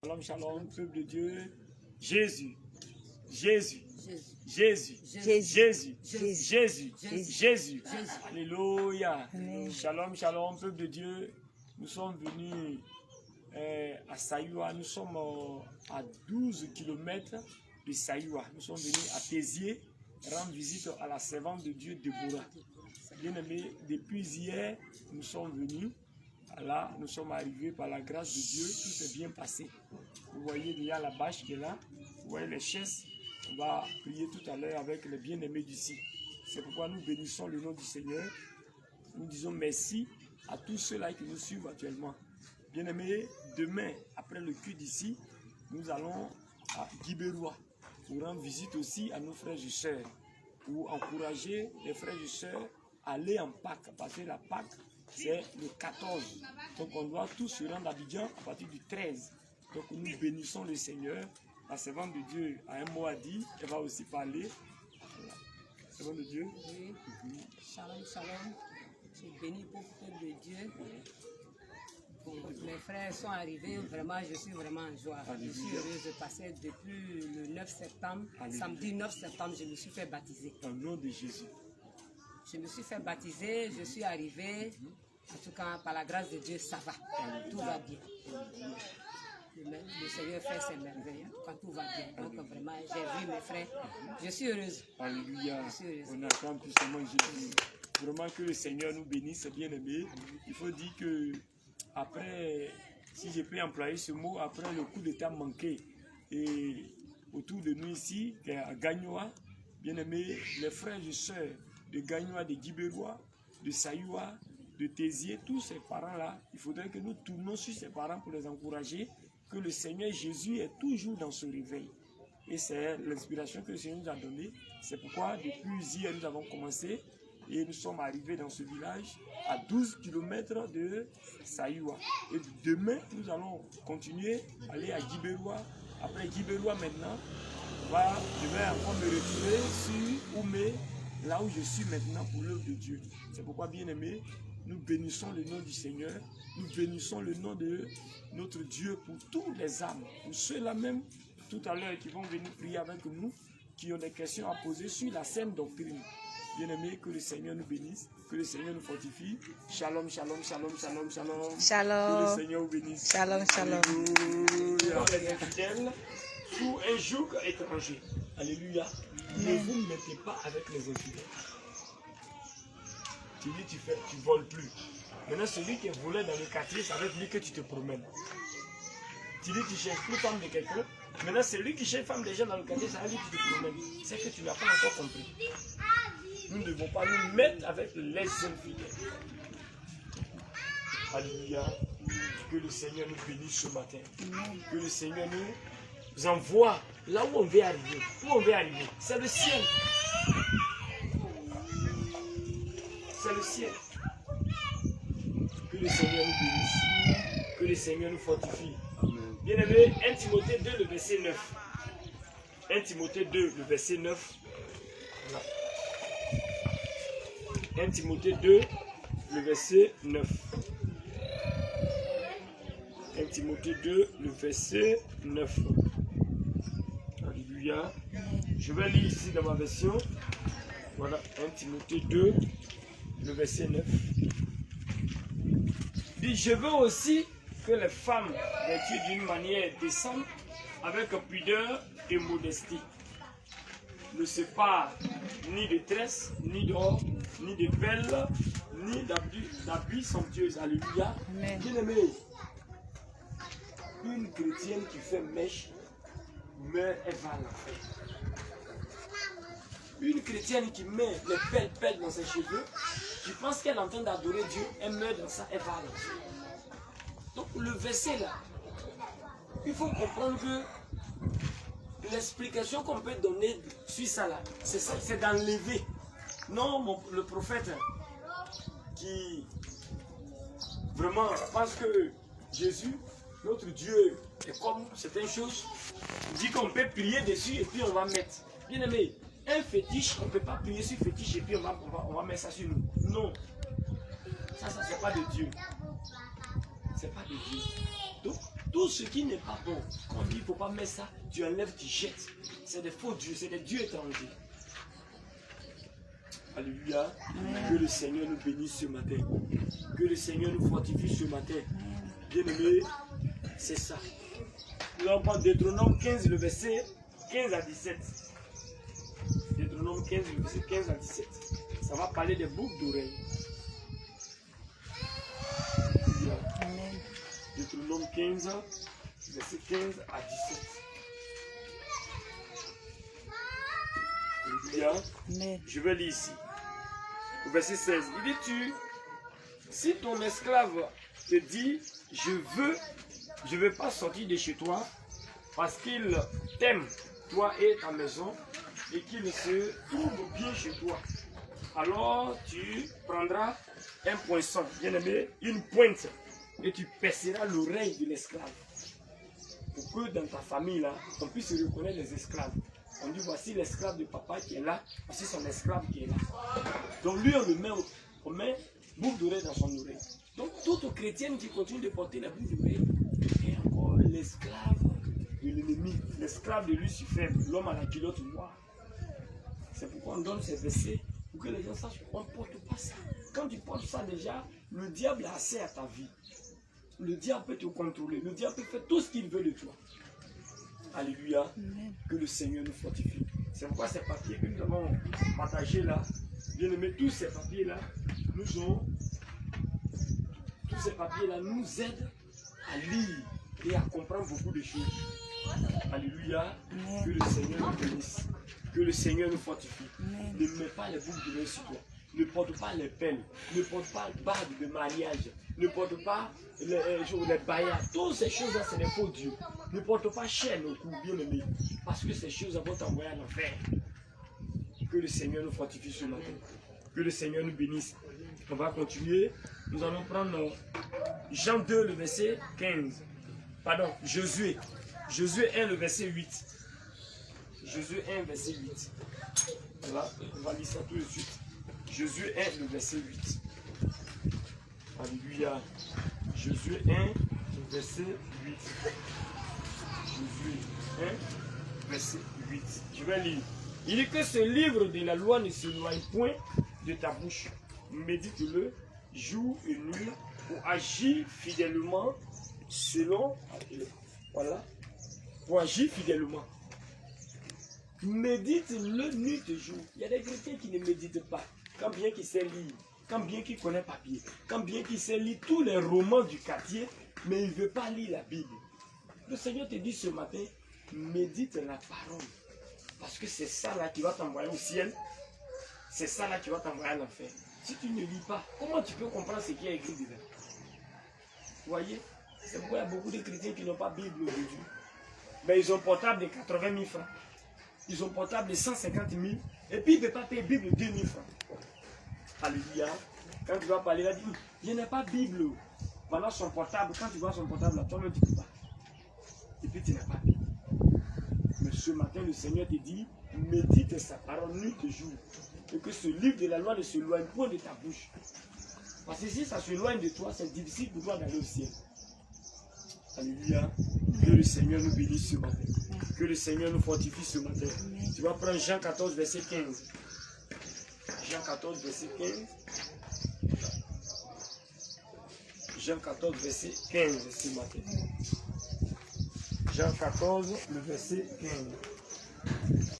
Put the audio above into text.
Shalom, shalom, peuple de Dieu. Jésus, Jésus, Jésus, Jésus, Jésus, Jésus. Alléluia. Shalom, shalom, peuple de Dieu. Nous sommes venus à Sayoua. Nous sommes à 12 km de Sayoua. Nous sommes venus à Tézier rendre visite à la servante de Dieu Déborah. Bien aimé, depuis hier, nous sommes venus. Là, nous sommes arrivés par la grâce de Dieu, tout s'est bien passé. Vous voyez, il y a la bâche qui est là, vous voyez les chaises. On va prier tout à l'heure avec les bien-aimés d'ici. C'est pourquoi nous bénissons le nom du Seigneur. Nous disons merci à tous ceux-là qui nous suivent actuellement. Bien-aimés, demain, après le culte d'ici, nous allons à Guibérois pour rendre visite aussi à nos frères et sœurs, pour encourager les frères et sœurs à aller en Pâques, parce que la Pâques, c'est le 14. Donc on doit tous se rendre à Abidjan à partir du 13. Donc nous bénissons le Seigneur. La servante de Dieu a un mot à dire. Elle va aussi parler. Voilà. Servante de Dieu. Oui. Shalom, shalom. Je suis béni pour le peuple de Dieu. Bon, mes frères sont arrivés. Vraiment, je suis vraiment en joie. Je suis heureuse parce que depuis le 9 septembre, samedi 9 septembre, je me suis fait baptiser. Au nom de Jésus. Je me suis fait baptiser, je suis arrivée, en tout cas par la grâce de Dieu, ça va, tout va bien. Le Seigneur fait ses merveilles, quand tout va bien. Donc vraiment, j'ai vu mes frères, je suis heureuse. Alléluia. Je suis heureuse. On attend puissamment Jésus. Vraiment que le Seigneur nous bénisse, bien aimé. Il faut dire que après, si je peux employer ce mot, après le coup d'état manqué, et autour de nous ici, à Gagnoa, bien aimé, les frères et sœurs de Gagnoa, de Guibérois, de Sayoua, de Tézier, tous ces parents-là, il faudrait que nous tournions sur ces parents pour les encourager, que le Seigneur Jésus est toujours dans ce réveil. Et c'est l'inspiration que le Seigneur nous a donnée. C'est pourquoi depuis hier, nous avons commencé et nous sommes arrivés dans ce village à 12 km de Sayoua. Et demain, nous allons continuer, aller à Guibérois. Après Guibérois maintenant, je vais encore me retrouver sur Oumé, là où je suis maintenant pour l'œuvre de Dieu. C'est pourquoi, bien aimé, nous bénissons le nom du Seigneur, nous bénissons le nom de notre Dieu pour tous les âmes, pour ceux-là même, tout à l'heure, qui vont venir prier avec nous, qui ont des questions à poser sur la saine doctrine. Bien aimé, que le Seigneur nous bénisse, que le Seigneur nous fortifie. Shalom, shalom, shalom, shalom, shalom. Shalom. Que le Seigneur vous bénisse. Shalom, shalom. Alléluia. Les infidèles, sous un joug étranger. Alléluia. Ne vous mettez pas avec les infidèles. Tu dis, tu voles plus. Maintenant, celui qui est volé dans le quartier, c'est avec lui que tu te promènes. Tu dis, tu cherches plus femme de quelqu'un. Maintenant, celui qui cherche femme des gens dans le quartier, c'est avec lui que tu te promènes. C'est que tu n'as pas encore compris. Nous ne devons pas nous mettre avec les infidèles. Alléluia. Que le Seigneur nous bénisse ce matin. Que le Seigneur nous envoie là où on veut arriver. Où on veut arriver, c'est le ciel. C'est le ciel. Que le Seigneur nous bénisse. Que le Seigneur nous fortifie. Bien-aimé, 1 Timothée 2, le verset 9. 1 Timothée 2, le verset 9. Voilà. 1 Timothée 2, le verset 9. 1 Timothée 2, le verset 9. Alléluia. Je vais lire ici dans ma version. Voilà, 1 Timothée 2, le verset 9. Il dit, je veux aussi que les femmes vêtues d'une manière décente, avec pudeur et modestie, ne se parent ni de tresses, ni d'or, ni de perles, ni d'habits somptueux. Alléluia. Bien aimé, une chrétienne qui fait mèche meurt, elle va à l'enfer. Une chrétienne qui met les pelles dans ses cheveux, qui pense qu'elle est en train d'adorer Dieu, elle meurt dans ça, elle va à l'enfer. Donc le verset là, il faut comprendre que l'explication qu'on peut donner sur ça là, c'est d'enlever. Non, le prophète qui vraiment pense que Jésus, notre Dieu, est comme certaines choses, dit qu'on peut prier dessus et puis on va mettre. Bien aimé, un fétiche, on ne peut pas prier sur fétiche et puis on va mettre ça sur nous. Non. Ça c'est pas de Dieu. C'est pas de Dieu. Donc, Tout ce qui n'est pas bon, on dit, il ne faut pas mettre ça, tu enlèves, tu jettes. C'est des faux dieux, c'est des dieux étrangers. Alléluia. Que le Seigneur nous bénisse ce matin. Que le Seigneur nous fortifie ce matin. Bien-aimés, c'est ça. Nous allons prendre Deutéronome 15, le verset 15 à 17. Deutéronome 15, le verset 15 à 17. Ça va parler des boucles d'oreilles. Deutéronome 15, verset 15 à 17. Alléluia. Je vais lire ici. Au verset 16. Il dit, si ton esclave te dit, je veux pas sortir de chez toi, parce qu'il t'aime, toi et ta maison, et qu'il se trouve bien chez toi, alors tu prendras un poinçon, bien aimé, une pointe, et tu perceras l'oreille de l'esclave. Pour que dans ta famille, là, on puisse reconnaître les esclaves. On dit, voici l'esclave de papa qui est là, voici son esclave qui est là. Donc lui, on met boucle d'oreille dans son oreille. Donc toute chrétienne qui continue de porter la boucle d'oreille est encore l'esclave de l'ennemi, l'esclave de Lucifer, l'homme à la culotte noire. C'est pourquoi on donne ces versets, pour que les gens sachent qu'on ne porte pas ça. Quand tu portes ça déjà, le diable a accès à ta vie. Le diable peut te contrôler, le diable peut faire tout ce qu'il veut de toi. Alléluia. Amen. Que le Seigneur nous fortifie. C'est pourquoi ces papiers que nous avons partagés là, bien aimés, tous ces papiers là, nous aident à lire et à comprendre beaucoup de choses. Alléluia. Amen. Que le Seigneur nous bénisse. Que le Seigneur nous fortifie. Amen. Ne mets pas les boucles d'oreilles sur toi. Ne porte pas les pelles. Ne porte pas le bague de mariage. Ne porte pas les baillards. Toutes ces choses-là, c'est des faux dieux. Ne porte pas chaîne au cou, bien aimé. Parce que ces choses vont t'envoyer à l'enfer. Que le Seigneur nous fortifie ce matin. Que le Seigneur nous bénisse. On va continuer. Nous allons prendre Jean 2, le verset 15. Pardon, Josué. Josué 1, le verset 8. Josué 1, verset 8. Voilà, on va lire ça tout de suite. Josué 1, le verset 8. Alléluia. Josué 1, le verset 8. Josué 1, verset 8. Je vais lire. Il dit que ce livre de la loi ne s'éloigne point de ta bouche. Médite-le jour et nuit pour agir fidèlement selon. Voilà. Pour agir fidèlement. Médite-le nuit et jour. Il y a des chrétiens qui ne méditent pas. Quand bien qu'ils savent lire, quand bien qu'ils connaissent papier, quand bien qu'ils savent lire tous les romans du quartier, mais ils ne veulent pas lire la Bible. Le Seigneur te dit ce matin, médite la parole. Parce que c'est ça là qui va t'envoyer au ciel. C'est ça là qui va t'envoyer à l'enfer. Si tu ne lis pas, comment tu peux comprendre ce qui est écrit dedans? Vous voyez? C'est pourquoi il y a beaucoup de chrétiens qui n'ont pas de Bible aujourd'hui. Mais ils ont portable de 80 000 francs. Ils ont portable de 150 000. Et puis ils ne peuvent pas payer Bible 2 000 francs. Alléluia. Quand tu vas parler là, dis, je n'ai pas de Bible. Voilà son portable. Quand tu vois son portable là, toi-même tu ne peux pas. Et puis tu n'as pas de Bible. Mais ce matin, le Seigneur te dit, médite sa parole nuit et jour. Et que ce livre de la loi ne s'éloigne point de ta bouche. Parce que si ça s'éloigne de toi, c'est difficile pour toi d'aller au ciel. Alléluia. Que le Seigneur nous bénisse ce matin. Que le Seigneur nous fortifie ce matin. Tu vas prendre Jean 14, verset 15. Jean 14, verset 15. Jean 14, verset 15 ce matin. Jean 14, le verset 15.